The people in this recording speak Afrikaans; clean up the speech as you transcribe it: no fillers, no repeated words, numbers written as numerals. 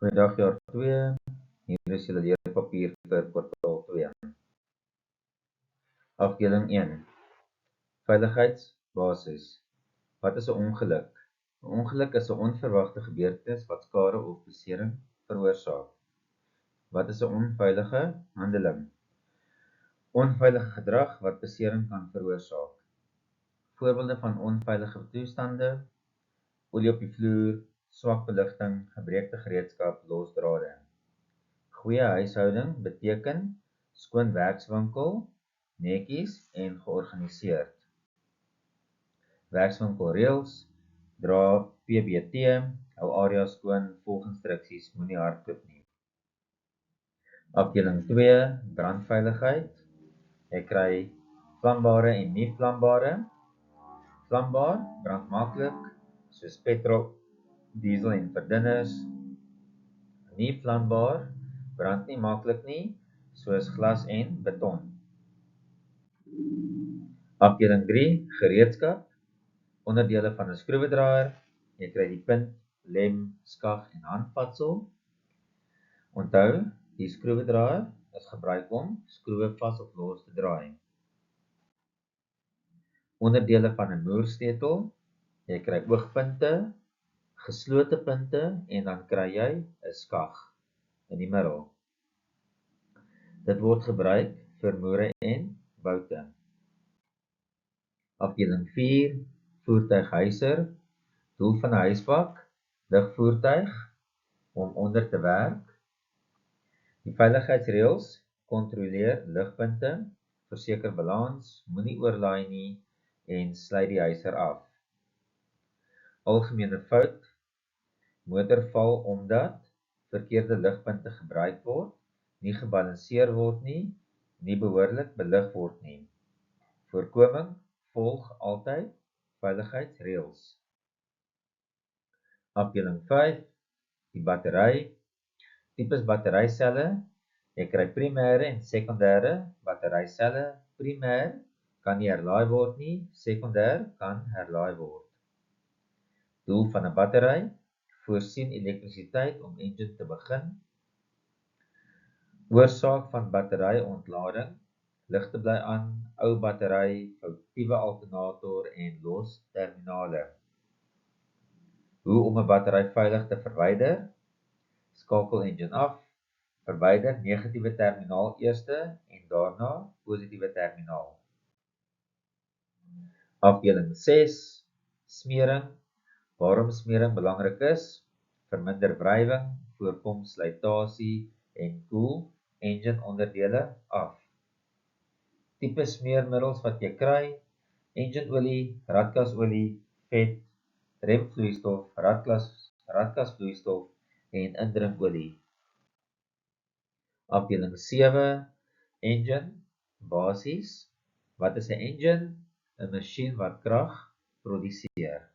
Goeiedag jaar 2, hier is julle leerpapier vir kwartaal 2. Afdeling 1, veiligheidsbasis. Wat is 'n ongeluk? 'n Ongeluk is 'n onverwagte gebeurtenis wat skade of besering veroorsaak. Wat is 'n onveilige handeling? Onveilige gedrag wat besering kan veroorsaak. Voorbeelde van onveilige toestande: olie op die vloer, swak beligting, gebreekte gereedskap, los drade. Goeie huishouding beteken skoon werkswinkel, netjies en georganiseerd. Werkswinkelreëls: dra PBT, hou area skoon, volg instruksies, moenie hardloop nie. Afdeling 2, brandveiligheid. Jy kry vlambare en nie vlambare. Vlambaar brand maklik, soos petrol, diesel en verdunners. Nie vlambaar brand nie maklik nie, soos glas en beton. Afdeling 3, gereedskap. Onderdele van 'n skroewedraaier. Jy kry die punt, lem, skag en handvatsel. Onthou, die skroewedraaier is gebruik om skroewe vas of los te draai. Onderdele van 'n moerstetel. Jy kry oogpunte, geslote punte en dan kry jy 'n skag in die middel. Dit word gebruik vir moere en boute. Afdeling 4, voertuighuiser. Doel van 'n huisbak, ligvoertuig om onder te werk. Die veiligheidsreëls: kontroleer ligpunte, verseker balans, moenie oorlaai nie en sluit die huiser af. Algemene fout: motor val omdat verkeerde ligpunte gebruik word, nie gebalanseer word nie behoorlik belig word nie. Voorkoming: volg altyd veiligheidsreëls. Afdeling 5, die battery. Tipes batteryselle. Jy kry primêre en sekondêre batteryselle. Primêr kan nie herlaai word nie, sekondêr kan herlaai word. Doel van 'n battery: voorsien elektrisiteit om engine te begin. Oorsaak van batteryontlading: ligte bly aan, ou battery, foutiewe alternator en los terminale. Hoe om 'n battery veilig te verwyder: skakel engine af, verwyder negatiewe terminaal eerste en daarna positiewe terminaal. Afdeling 6, smering. Waarom smering belangrik is: verminder wrywing, voorkom slytasie en koel engine onderdele af. Tipe smeermiddels wat jy kry: engineolie, radgasolie, vet, remvloeistof, radgasvloeistof en indringolie. Afdeling 7, engine, basies. Wat is 'n engine? 'n masjien wat krag produseer.